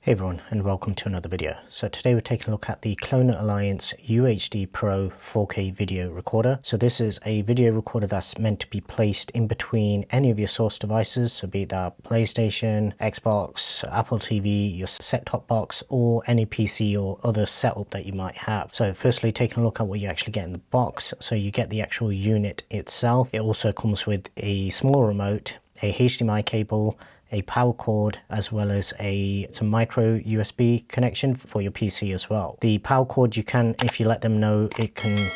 Hey everyone, and welcome to another video. So today we're taking a look at the ClonerAlliance UHD Pro 4K video recorder. So this is a video recorder that's meant to be placed in between any of your source devices, so be that PlayStation, Xbox, Apple TV, your set-top box, or any PC or other setup that you might have. So firstly, taking a look at what you actually get in the box. So you get the actual unit itself. It also comes with a small remote, a HDMI cable, a power cord, as well as some micro USB connection for your PC as well. The power cord, you can, if you let them know,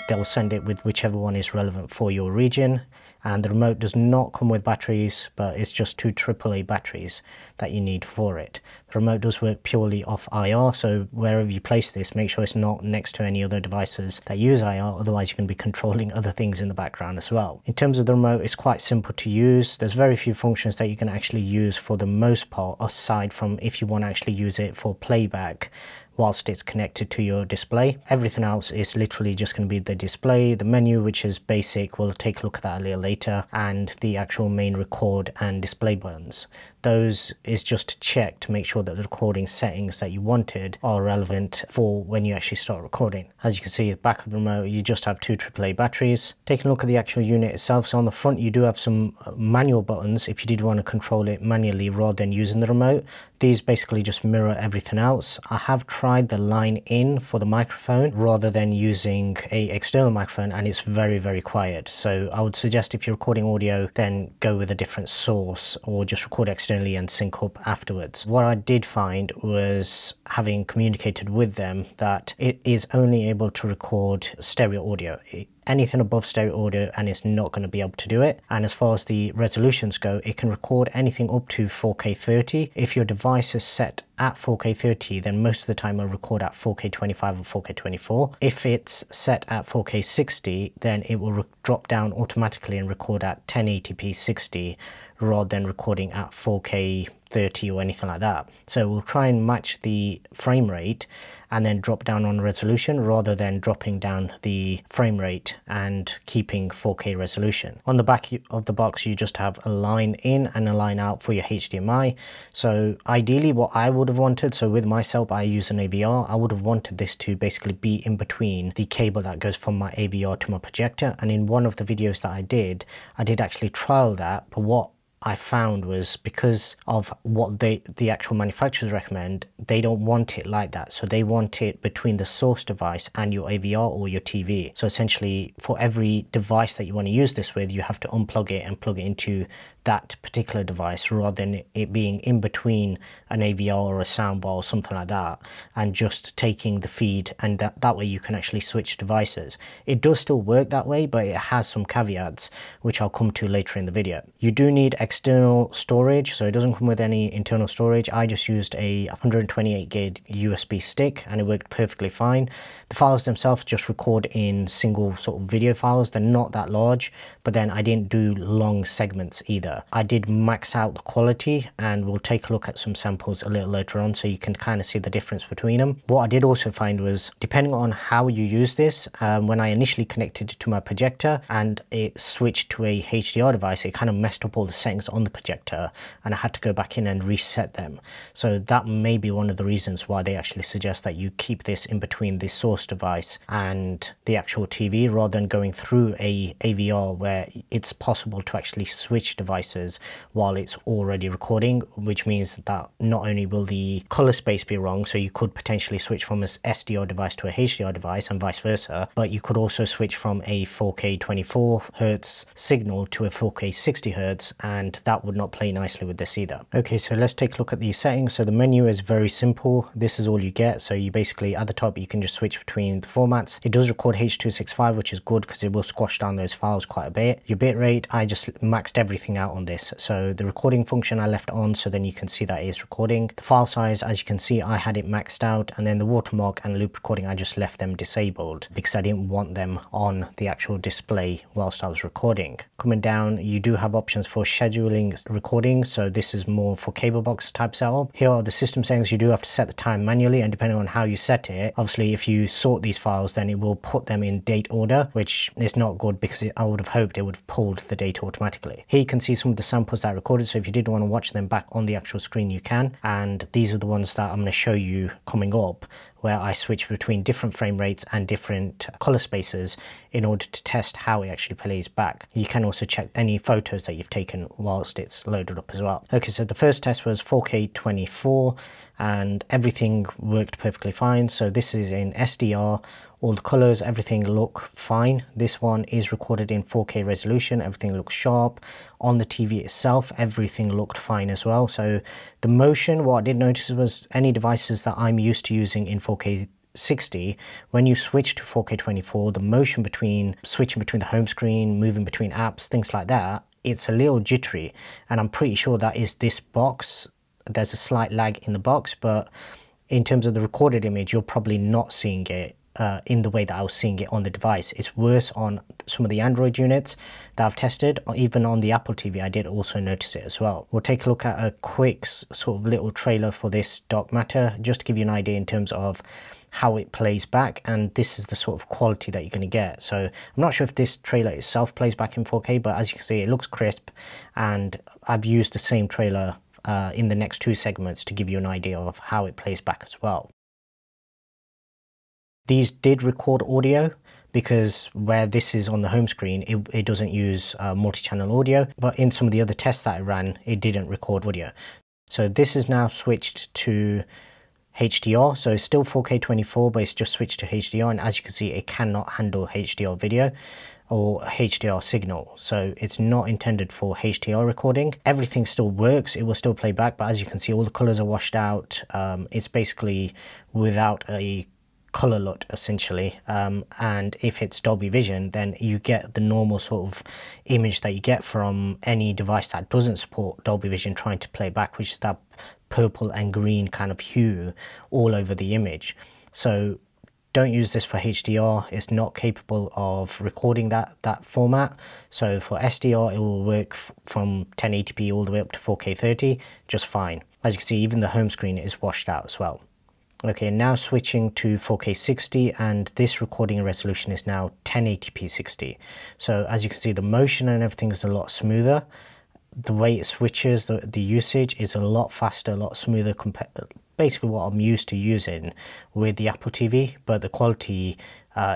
they'll send it with whichever one is relevant for your region. And the remote does not come with batteries, but it's just two AAA batteries that you need for it. The remote does work purely off IR, so wherever you place this, make sure it's not next to any other devices that use IR, otherwise you can be controlling other things in the background as well. In terms of the remote, it's quite simple to use. There's very few functions that you can actually use for the most part, aside from if you want to actually use it for playback whilst it's connected to your display. Everything else is literally just going to be the display, the menu, which is basic, we'll take a look at that a little later, and the actual main record and display buttons. Those is just to check to make sure that the recording settings that you wanted are relevant for when you actually start recording. As you can see at the back of the remote, you just have two AAA batteries. Taking a look at the actual unit itself, so on the front you do have some manual buttons if you did want to control it manually rather than using the remote. These basically just mirror everything else. I have tried the line in for the microphone rather than using a external microphone, and it's very quiet. So I would suggest if you're recording audio, then go with a different source or just record externally and sync up afterwards. What I did find was, having communicated with them, that it is only able to record stereo audio. Anything above stereo audio, and it's not going to be able to do it. And as far as the resolutions go, it can record anything up to 4K 30. If your device is set at 4K 30, then most of the time it'll record at 4K 25 or 4K 24. If it's set at 4K 60, then it will drop down automatically and record at 1080p 60 rather than recording at 4K 30 or anything like that. So we'll try and match the frame rate and then drop down on resolution rather than dropping down the frame rate and keeping 4K resolution. On the back of the box, you just have a line in and a line out for your HDMI. So ideally what I would have wanted, so with myself I use an AVR, I would have wanted this to basically be in between the cable that goes from my AVR to my projector. And in one of the videos that I did actually trial that, but what I found was, because of what the actual manufacturers recommend, they don't want it like that. So they want it between the source device and your AVR or your TV. So essentially, for every device that you want to use this with, you have to unplug it and plug it into that particular device, rather than it being in between an AVR or a soundbar or something like that, and just taking the feed, and that way you can actually switch devices. It does still work that way, but it has some caveats, which I'll come to later in the video. You do need external storage, so it doesn't come with any internal storage. I just used a 128 gig USB stick and it worked perfectly fine. The files themselves just record in single sort of video files. They're not that large, but then I didn't do long segments either. I did max out the quality, and we'll take a look at some samples a little later on so you can kind of see the difference between them. What I did also find was, depending on how you use this, when I initially connected it to my projector and it switched to a HDR device, it kind of messed up all the settings on the projector and I had to go back in and reset them. So that may be one of the reasons why they actually suggest that you keep this in between the source device and the actual TV, rather than going through a AVR where it's possible to actually switch devices while it's already recording, which means that not only will the color space be wrong, so you could potentially switch from an SDR device to a HDR device and vice versa, but you could also switch from a 4K 24 Hz signal to a 4K 60 Hz, and that would not play nicely with this either. Okay, so let's take a look at the settings. So the menu is very simple. This is all you get. So you basically, at the top, you can just switch between the formats. It does record H.265, which is good because it will squash down those files quite a bit. Your bitrate, I just maxed everything out on this. So the recording function I left on, so then you can see that it is recording. The file size, as you can see, I had it maxed out, and then the watermark and loop recording, I just left them disabled because I didn't want them on the actual display whilst I was recording. Coming down, you do have options for scheduling recording, so this is more for cable box type setup. Here are the system settings. You do have to set the time manually, and depending on how you set it, obviously if you sort these files, then it will put them in date order, which is not good because I would have hoped it would have pulled the data automatically. Here you can see some of the samples that I recorded, so if you did want to watch them back on the actual screen, you can. And these are the ones that I'm going to show you coming up, where I switch between different frame rates and different color spaces in order to test how it actually plays back. You can also check any photos that you've taken whilst it's loaded up as well. Okay, so the first test was 4K 24 and everything worked perfectly fine. So this is in SDR, all the colors, everything look fine. This one is recorded in 4K resolution, everything looks sharp. On the TV itself, everything looked fine as well. So the motion, what I did notice was any devices that I'm used to using in 4K 60, when you switch to 4K 24, the motion between switching between the home screen, moving between apps, things like that, it's a little jittery, and I'm pretty sure that is this box. There's a slight lag in the box, but in terms of the recorded image, you're probably not seeing it in the way that I was seeing it on the device. It's worse on some of the Android units that I've tested, or even on the Apple TV I did also notice it as well. We'll take a look at a quick sort of little trailer for this dark matter, just to give you an idea in terms of how it plays back, and this is the sort of quality that you're going to get. So I'm not sure if this trailer itself plays back in 4K, but as you can see, it looks crisp, and I've used the same trailer in the next two segments to give you an idea of how it plays back as well. These did record audio, because where this is on the home screen, it doesn't use multi-channel audio, but in some of the other tests that I ran, it didn't record audio. So this is now switched to HDR, so it's still 4K 24, but it's just switched to HDR, and as you can see, it cannot handle HDR video or HDR signal, so it's not intended for HDR recording. Everything still works, it will still play back, but as you can see, all the colors are washed out. It's basically without a color LUT essentially, and if it's Dolby Vision, then you get the normal sort of image that you get from any device that doesn't support Dolby Vision trying to play back, which is that purple and green kind of hue all over the image. So don't use this for HDR, it's not capable of recording that format. So for SDR, it will work from 1080p all the way up to 4K 30 just fine. As you can see, even the home screen is washed out as well. Okay, now switching to 4K 60, and this recording resolution is now 1080p 60. So as you can see, the motion and everything is a lot smoother. The way it switches, the usage is a lot faster, a lot smoother, basically what I'm used to using with the Apple TV, but the quality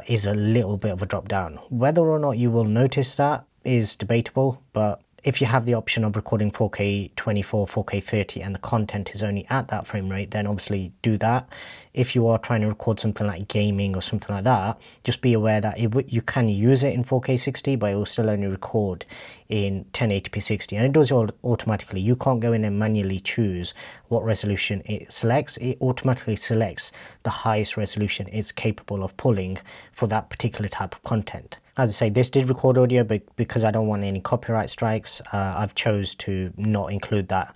is a little bit of a drop down. Whether or not you will notice that is debatable, but if you have the option of recording 4K 24, 4K 30 and the content is only at that frame rate, then obviously do that. If you are trying to record something like gaming or something like that, just be aware that you can use it in 4K 60, but it will still only record in 1080p 60, and it does all automatically. You can't go in and manually choose what resolution it selects. It automatically selects the highest resolution it's capable of pulling for that particular type of content. As I say, this did record audio, but because I don't want any copyright strikes, I've chose to not include that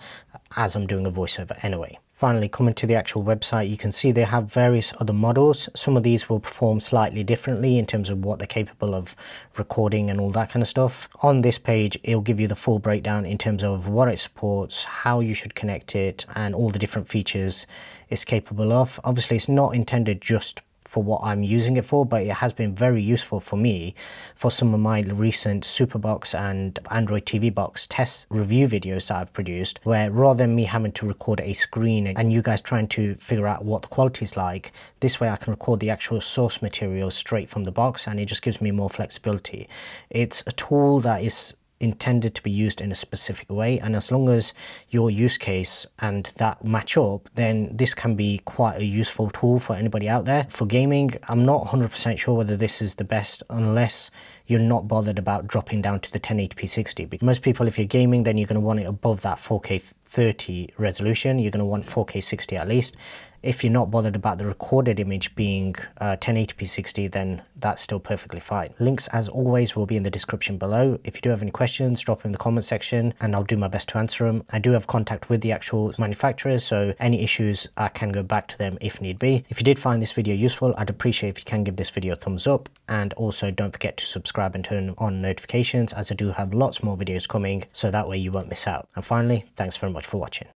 as I'm doing a voiceover anyway. Finally, coming to the actual website, you can see they have various other models. Some of these will perform slightly differently in terms of what they're capable of recording and all that kind of stuff. On this page, it'll give you the full breakdown in terms of what it supports, how you should connect it, and all the different features it's capable of. Obviously, it's not intended just for what I'm using it for, but it has been very useful for me for some of my recent Superbox and Android TV Box test review videos that I've produced, where rather than me having to record a screen and you guys trying to figure out what the quality is like, this way I can record the actual source material straight from the box, and it just gives me more flexibility. It's a tool that is intended to be used in a specific way, and as long as your use case and that match up, then this can be quite a useful tool for anybody out there. For gaming, I'm not 100% sure whether this is the best, unless you're not bothered about dropping down to the 1080p 60. Because most people, if you're gaming, then you're going to want it above that 4K 30 resolution. You're going to want 4K 60 at least. If you're not bothered about the recorded image being 1080p 60, then that's still perfectly fine. Links, as always, will be in the description below. If you do have any questions, drop them in the comment section and I'll do my best to answer them. I do have contact with the actual manufacturers, so any issues, I can go back to them if need be. If you did find this video useful, I'd appreciate if you can give this video a thumbs up, and also don't forget to subscribe and turn on notifications, as I do have lots more videos coming, so that way you won't miss out. And finally, thanks very much for watching.